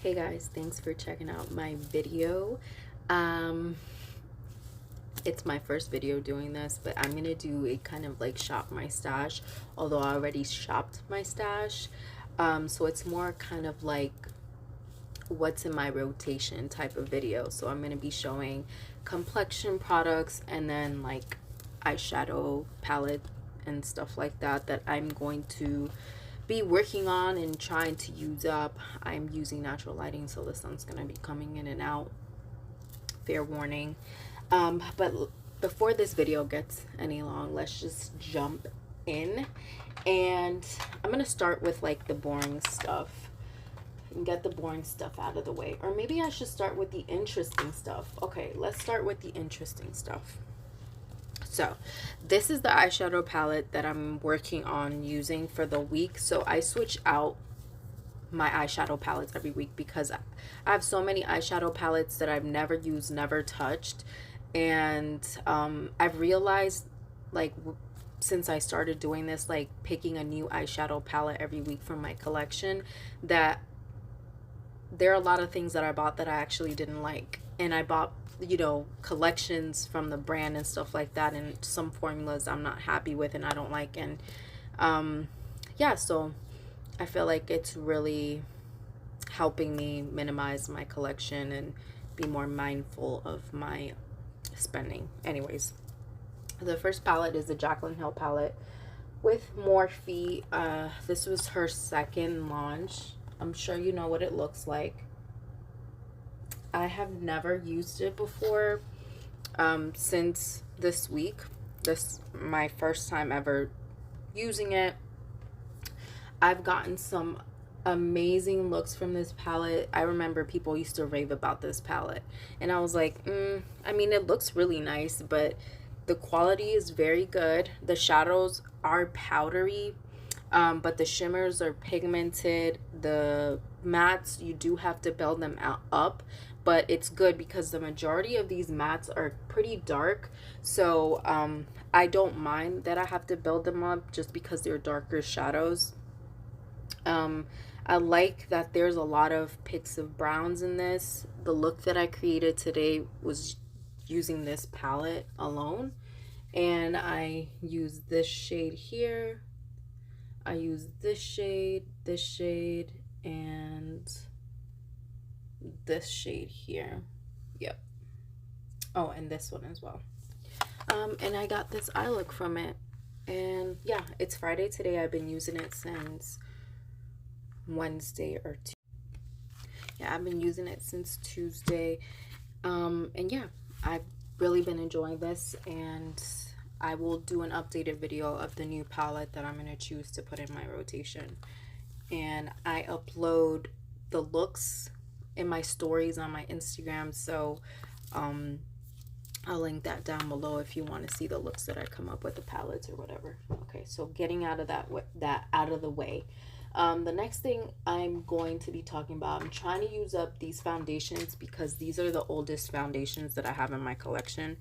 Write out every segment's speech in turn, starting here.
Hey guys, thanks for checking out my video. Um, it's my first video doing this, but I'm gonna do a kind of like shop my stash, although I already shopped my stash. So it's more kind of like what's in my rotation type of video. So I'm gonna be showing complexion products and then like eyeshadow palette and stuff like that that I'm going to be working on and trying to use up. I'm using natural lighting, so the sun's gonna be coming in and out, fair warning. But before this video gets any long, let's just jump in, and I'm gonna start with like the boring stuff and get the boring stuff out of the way, or maybe I should start with the interesting stuff. Okay, let's start with the interesting stuff. So this is the eyeshadow palette that I'm working on using for the week. So I switch out my eyeshadow palettes every week because I have so many eyeshadow palettes that I've never used, never touched. And I've realized, like, since I started doing this, like picking a new eyeshadow palette every week from my collection, that there are a lot of things that I bought that I actually didn't like. And I bought, you know, collections from the brand and stuff like that, and some formulas I'm not happy with and I don't like. And yeah, so I feel like it's really helping me minimize my collection and be more mindful of my spending. Anyways, the first palette is the Jaclyn Hill palette with Morphe. This was her second launch. I'm sure you know what it looks like. I have never used it before. Since this week, this my first time ever using it. I've gotten some amazing looks from this palette. I remember people used to rave about this palette, and I was like, I mean, it looks really nice, but the quality is very good. The shadows are powdery, but the shimmers are pigmented. The mattes, you do have to build them up, but it's good because the majority of these mattes are pretty dark. So I don't mind that I have to build them up just because they're darker shadows. I like that there's a lot of picks of browns in this. The look that I created today was using this palette alone, and I use this shade here. I use this shade, and this shade here. Yep. Oh, and this one as well. And I got this eye look from it. And yeah, it's Friday today. I've been using it since Wednesday or Tuesday. Yeah, I've been using it since Tuesday. And yeah, I've really been enjoying this, and I will do an updated video of the new palette that I'm going to choose to put in my rotation. And I upload the looks in my stories on my Instagram, so I'll link that down below if you want to see the looks that I come up with, the palettes or whatever. Okay, so getting out of that out of the way. The next thing I'm going to be talking about, I'm trying to use up these foundations because these are the oldest foundations that I have in my collection.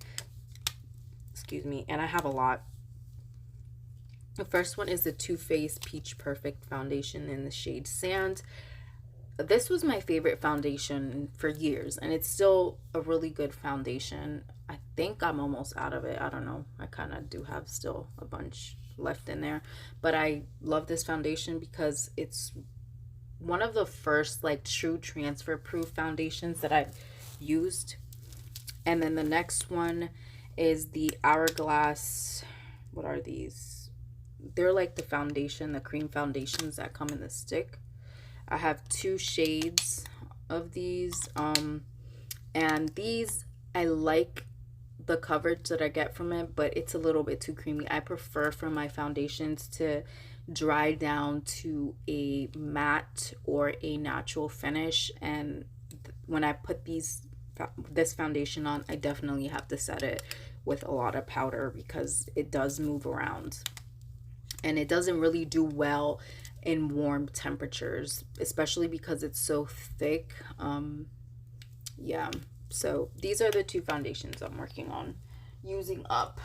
Excuse me, and I have a lot. The first one is the Too Faced Peach Perfect foundation in the shade Sand. This was my favorite foundation for years, and it's still a really good foundation. I think I'm almost out of it. I don't know. I kind of do have still a bunch left in there, but I love this foundation because it's one of the first like true transfer proof foundations that I've used. And then the next one is the Hourglass. What are these? They're like the foundation, the cream foundations that come in the stick. I have two shades of these, and these, I like the coverage that I get from it, but it's a little bit too creamy. I prefer for my foundations to dry down to a matte or a natural finish, and when I put this foundation on, I definitely have to set it with a lot of powder because it does move around, and it doesn't really do well in warm temperatures, especially because it's so thick. Yeah, so these are the two foundations I'm working on using up.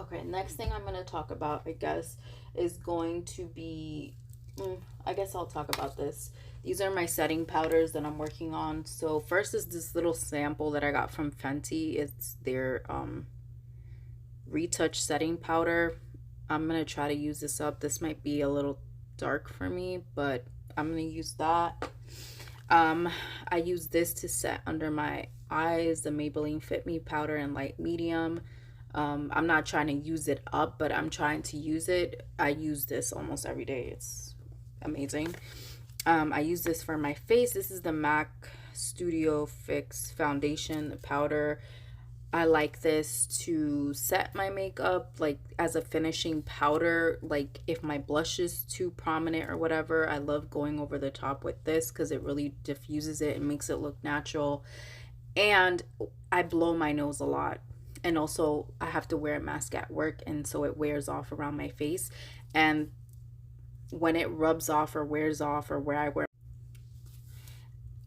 Okay, next thing I'm going to talk about, I guess, is going to be I guess I'll talk about this. These are my setting powders that I'm working on. So first is this little sample that I got from Fenty. It's their retouch setting powder. I'm gonna try to use this up. This might be a little dark for me, but I'm gonna use that. I use this to set under my eyes, the Maybelline Fit Me powder in light medium. I'm not trying to use it up, but I'm trying to use it. I use this almost every day. It's amazing. I use this for my face. This is the MAC Studio Fix foundation powder. I like this to set my makeup, like as a finishing powder. Like if my blush is too prominent or whatever, I love going over the top with this because it really diffuses it and makes it look natural. And I blow my nose a lot. And also I have to wear a mask at work, and so it wears off around my face. And when it rubs off or wears off, or where I wear,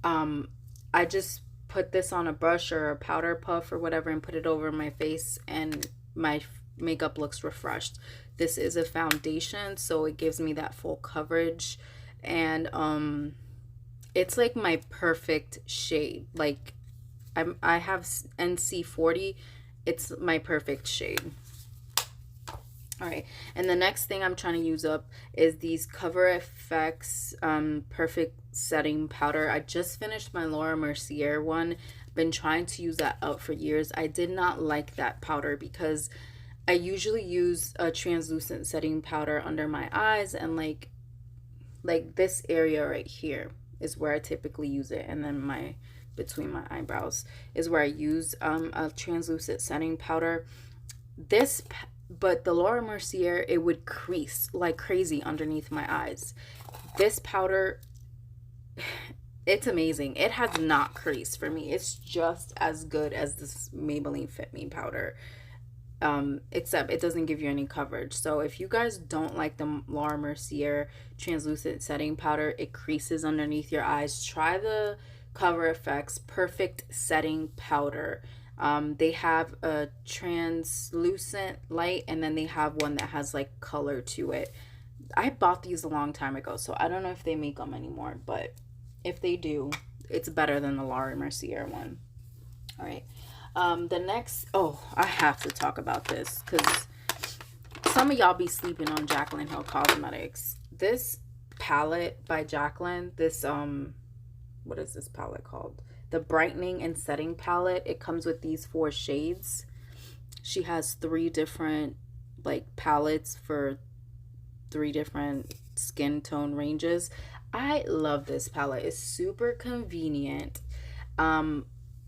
I just put this on a brush or a powder puff or whatever and put it over my face, and my makeup looks refreshed. This is a foundation, so it gives me that full coverage, and it's like my perfect shade. Like I have NC40. It's my perfect shade. All right, and the next thing I'm trying to use up is these Cover FX Perfect Setting Powder. I just finished my Laura Mercier one. Been trying to use that up for years. I did not like that powder because I usually use a translucent setting powder under my eyes, and like this area right here is where I typically use it, and then between my eyebrows is where I use a translucent setting powder. But the Laura Mercier, it would crease like crazy underneath my eyes. This powder, it's amazing. It has not creased for me. It's just as good as this Maybelline Fit Me powder, except it doesn't give you any coverage. So if you guys don't like the Laura Mercier translucent setting powder, it creases underneath your eyes, try the Cover FX Perfect Setting Powder. They have a translucent light, and then they have one that has like color to it. I bought these a long time ago, so I don't know if they make them anymore, but if they do, it's better than the Laura Mercier one. All right. The next, oh, I have to talk about this because some of y'all be sleeping on Jaclyn Hill Cosmetics. This palette by Jaclyn, this, what is this palette called? The Brightening and Setting palette. It comes with these 4 shades. She has 3 different like palettes for 3 different skin tone ranges. I love this palette. It's super convenient.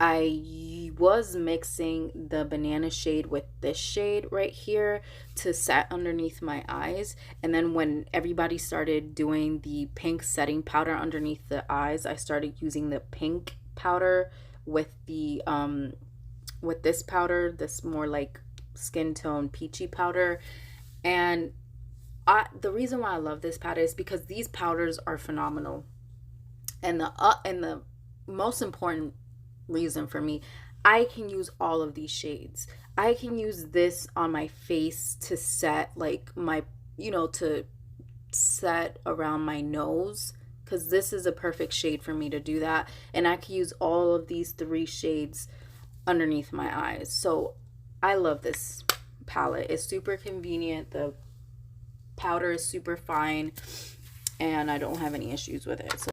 I was mixing the banana shade with this shade right here to set underneath my eyes, and then when everybody started doing the pink setting powder underneath the eyes, I started using the pink powder with the with this powder, this more like skin tone peachy powder. And the reason why I love this powder is because these powders are phenomenal, and the most important reason for me, I can use all of these shades. I can use this on my face to set like my, to set around my nose, because this is a perfect shade for me to do that. And I can use all of these 3 shades underneath my eyes. So I love this palette. It's super convenient. The powder is super fine, and I don't have any issues with it. So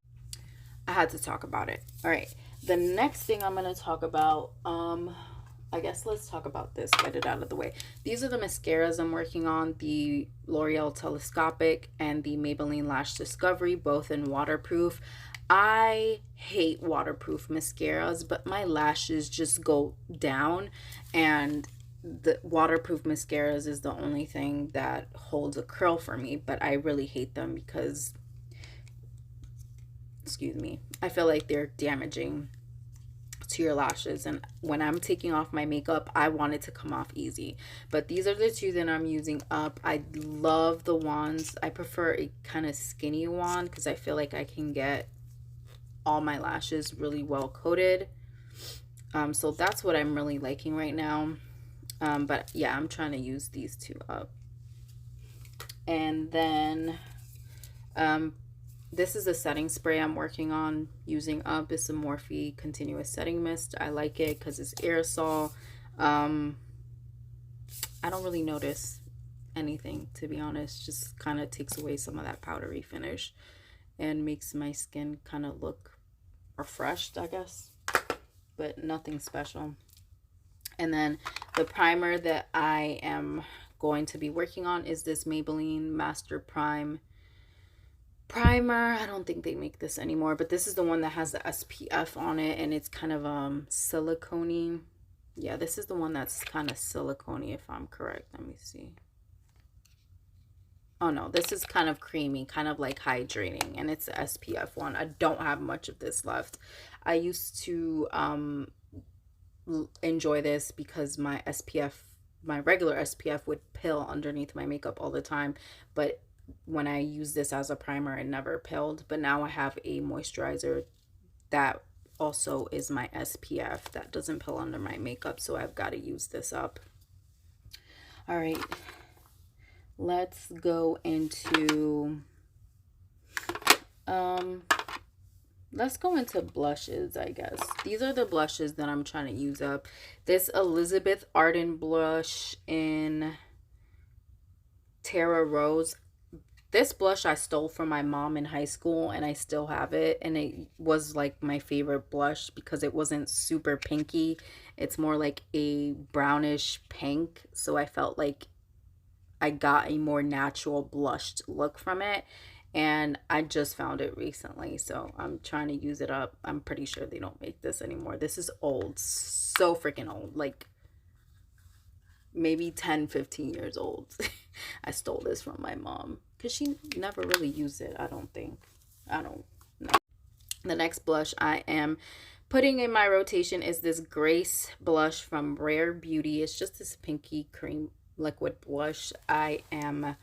I had to talk about it. All right. The next thing I'm going to talk about, I guess let's talk about this, get it out of the way. These are the mascaras I'm working on, the L'Oreal Telescopic and the Maybelline Lash Discovery, both in waterproof. I hate waterproof mascaras, but my lashes just go down, and the waterproof mascaras is the only thing that holds a curl for me, but I really hate them because, excuse me, I feel like they're damaging to your lashes, and when I'm taking off my makeup, I want it to come off easy. But these are the 2 that I'm using up. I love the wands. I prefer a kind of skinny wand because I feel like I can get all my lashes really well coated. So that's what I'm really liking right now. But yeah, I'm trying to use these 2 up. And then This is a setting spray I'm working on using up. It's a Morphe Continuous Setting Mist. I like it because it's aerosol. I don't really notice anything, to be honest. Just kind of takes away some of that powdery finish and makes my skin kind of look refreshed, I guess, but nothing special. And then the primer that I am going to be working on is this Maybelline Master Prime primer. I don't think they make this anymore, but this is the one that has the SPF on it, and it's kind of silicone-y. Yeah, this is the one that's kind of silicone-y, if I'm correct. Let me see. Oh no, this is kind of creamy, kind of like hydrating, and it's the SPF one. I don't have much of this left. I used to enjoy this because my SPF, my regular SPF, would pill underneath my makeup all the time, but when I use this as a primer, it never pilled. But now I have a moisturizer that also is my SPF that doesn't pill under my makeup, so I've got to use this up. All right, let's go into let's go into blushes, I guess. These are the blushes that I'm trying to use up. This Elizabeth Arden blush in Terra Rose. This blush I stole from my mom in high school, and I still have it, and it was like my favorite blush because it wasn't super pinky. It's more like a brownish pink, so I felt like I got a more natural blushed look from it, and I just found it recently, so I'm trying to use it up. I'm pretty sure they don't make this anymore. This is old, so freaking old, like maybe 10-15 years old. I stole this from my mom because she never really used it, I don't think. I don't know. The next blush I am putting in my rotation is this Grace blush from Rare Beauty. It's just this pinky cream liquid blush. I am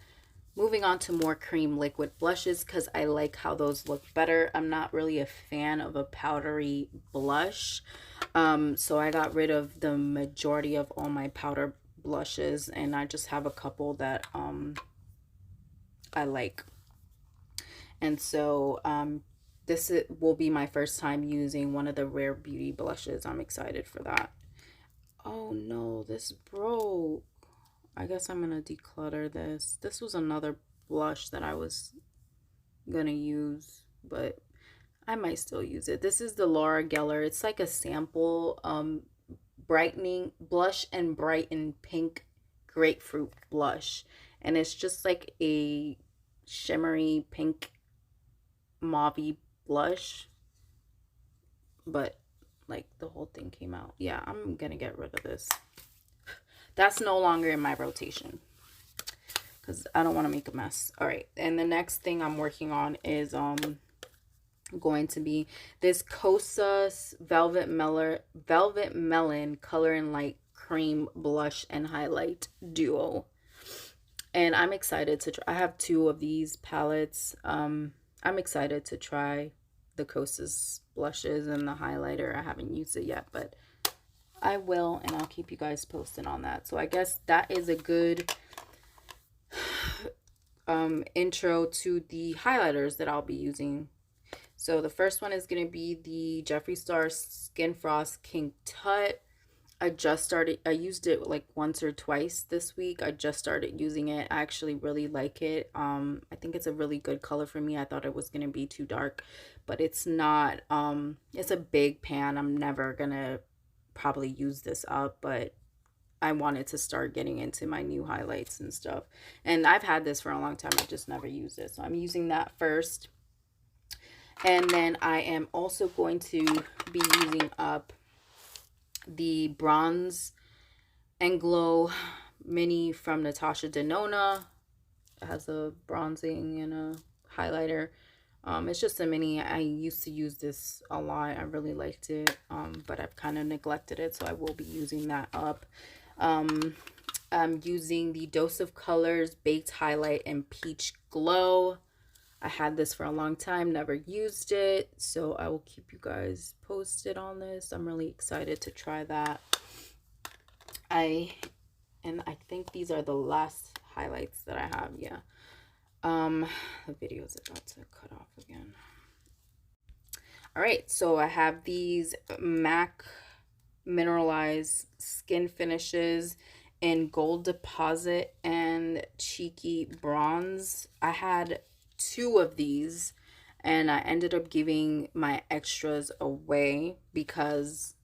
moving on to more cream liquid blushes because I like how those look better. I'm not really a fan of a powdery blush, so I got rid of the majority of all my powder blushes, and I just have a couple that I like. And so this will be my first time using one of the Rare Beauty blushes. I'm excited for that. Oh no, this broke. I guess I'm gonna declutter this. This was another blush that I was gonna use, but I might still use it. This is the Laura Geller. It's like a sample brightening blush and brighten pink grapefruit blush, and it's just like a shimmery pink mauve blush, but like the whole thing came out. Yeah, I'm gonna get rid of this. That's no longer in my rotation because I don't want to make a mess. All right, and the next thing I'm working on is going to be this Kosas Velvet Melon Color and Light Cream Blush and Highlight Duo. And I'm excited to try. I have 2 of these palettes. I'm excited to try the Kosas blushes and the highlighter. I haven't used it yet, but I will, and I'll keep you guys posted on that. So I guess that is a good intro to the highlighters that I'll be using. So the first one is going to be the Jeffree Star Skin Frost King Tut. I used it like once or twice this week. I just started using it. I actually really like it. I think it's a really good color for me. I thought it was going to be too dark, but it's not. It's a big pan. I'm never going to probably use this up, but I wanted to start getting into my new highlights and stuff. And I've had this for a long time. I just never used it. So I'm using that first. And then I am also going to be using up the Bronze and Glow Mini from Natasha Denona. It has a bronzing and a highlighter. It's just a mini. I used to use this a lot. I really liked it, but I've kind of neglected it, so I will be using that up. I'm using the Dose of Colors Baked Highlight and Peach Glow. I had this for a long time, never used it, so I will keep you guys posted on this. I'm really excited to try that. I think these are the last highlights that I have. Yeah. Um, the video is about to cut off again. All right, so I have these MAC mineralized skin finishes in Gold Deposit and Cheeky Bronze. I had 2 of these and I ended up giving my extras away because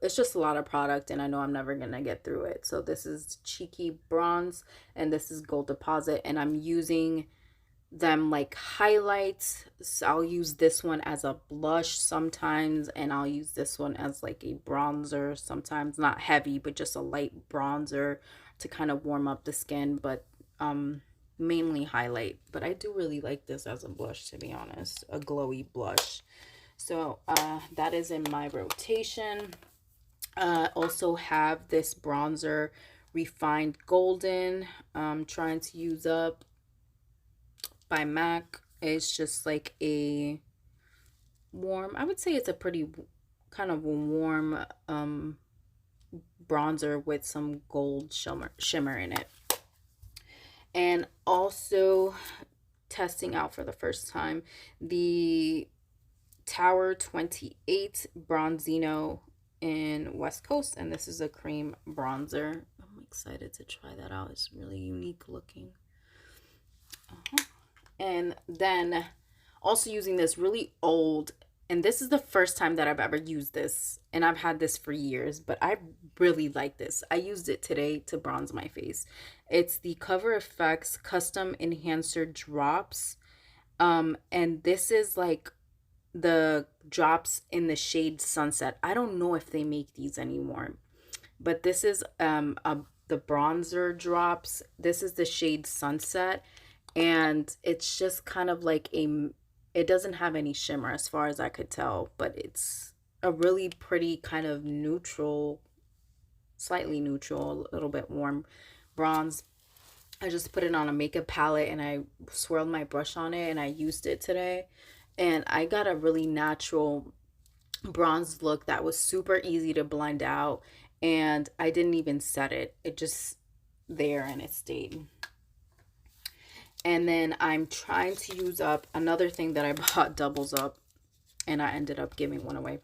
it's just a lot of product and I know I'm never gonna get through it. So this is Cheeky Bronze and this is Gold Deposit, and I'm using them like highlights. So I'll use this one as a blush sometimes, and I'll use this one as like a bronzer sometimes, not heavy but just a light bronzer to kind of warm up the skin, but mainly highlight. But I do really like this as a blush, to be honest, a glowy blush. So that is in my rotation. Also have this bronzer, Refined Golden, trying to use up, by MAC. It's just like a warm, I would say it's a pretty kind of a warm bronzer with some gold shimmer in it. And also testing out for the first time the Tower 28 Bronzino in West Coast, and this is a cream bronzer. I'm excited to try that out. It's really unique looking. And then also using this really old, and this is the first time that I've ever used this, and I've had this for years, but I really like this. I used it today to bronze my face. It's the Cover FX Custom Enhancer Drops. And this is like the drops in the shade Sunset. I don't know if they make these anymore, but this is the bronzer drops. This is the shade Sunset, and it's just kind of like it doesn't have any shimmer as far as I could tell, but it's a really pretty kind of neutral, slightly neutral, a little bit warm bronze. I just put it on a makeup palette and I swirled my brush on it and I used it today, and I got a really natural bronze look that was super easy to blend out, and I didn't even set it. It just there and it stayed. And then I'm trying to use up another thing that I bought doubles up, and I ended up giving one away,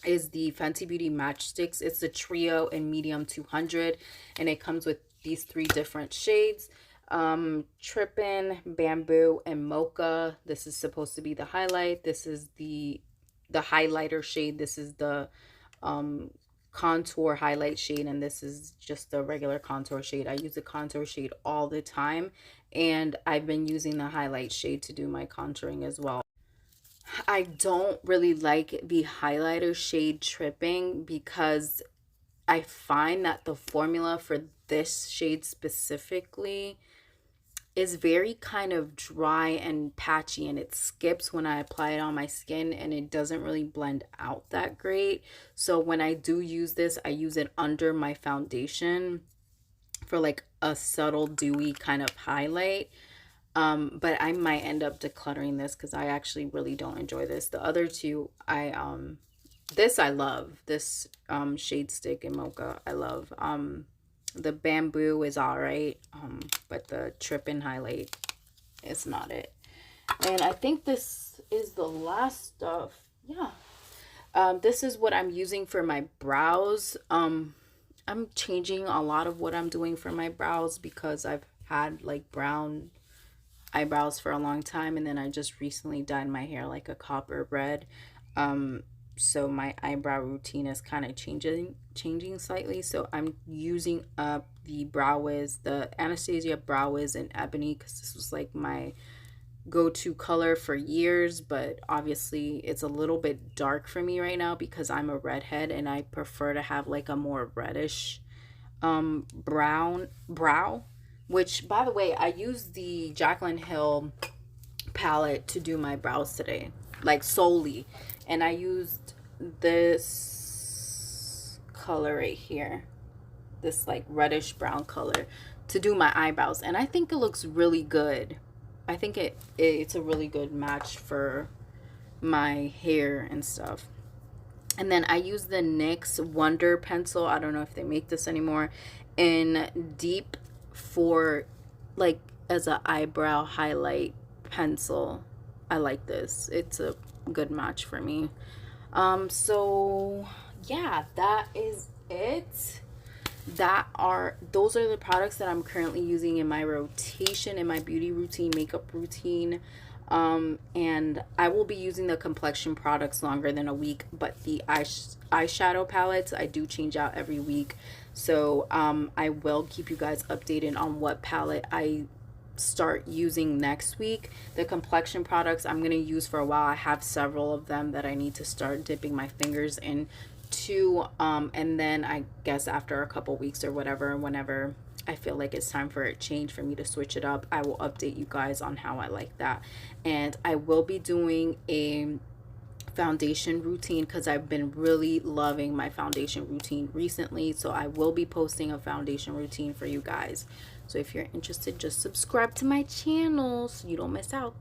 is the Fenty Beauty Matchsticks. It's the Trio in Medium 200, and it comes with these 3 different shades. Trippin', Bamboo, and Mocha. This is supposed to be the highlight. This is the highlighter shade. This is the contour highlight shade, and this is just the regular contour shade. I use the contour shade all the time, and I've been using the highlight shade to do my contouring as well. I don't really like the highlighter shade Tripping because I find that the formula for this shade specifically is very kind of dry and patchy, and it skips when I apply it on my skin, and it doesn't really blend out that great. So when I do use this, I use it under my foundation for like a subtle dewy kind of highlight. But I might end up decluttering this because I actually really don't enjoy this. The other 2, this I love. This shade Stick and Mocha I love. The Bamboo is all right, but the Trippin' highlight is not it. And I think this is the last stuff. Yeah. This is what I'm using for my brows. I'm changing a lot of what I'm doing for my brows because I've had like brown eyebrows for a long time, and then I just recently dyed my hair like a copper red. So my eyebrow routine is kind of changing slightly. So I'm using up the Brow Wiz, the Anastasia Brow Wiz in Ebony, because this was like my go-to color for years, but obviously it's a little bit dark for me right now because I'm a redhead and I prefer to have like a more reddish brow, which by the way, I used the Jaclyn Hill palette to do my brows today, like solely, and I used this color right here, this like reddish brown color, to do my eyebrows, and I think it looks really good. I think it's a really good match for my hair and stuff. And then I use the NYX Wonder pencil. I don't know if they make this anymore, in Deep for like as an eyebrow highlight pencil. I like this. It's a good match for me. So yeah, that is it. Those are the products that I'm currently using in my rotation, in my beauty routine, makeup routine. And I will be using the complexion products longer than a week, but the eyeshadow palettes I do change out every week. So I will keep you guys updated on what palette I start using next week. The complexion products I'm going to use for a while. I have several of them that I need to start dipping my fingers into, and then I guess after a couple weeks or whatever, whenever I feel like it's time for a change, for me to switch it up, I will update you guys on how I like that. And I will be doing a foundation routine because I've been really loving my foundation routine recently. So I will be posting a foundation routine for you guys. So if you're interested, just subscribe to my channel so you don't miss out.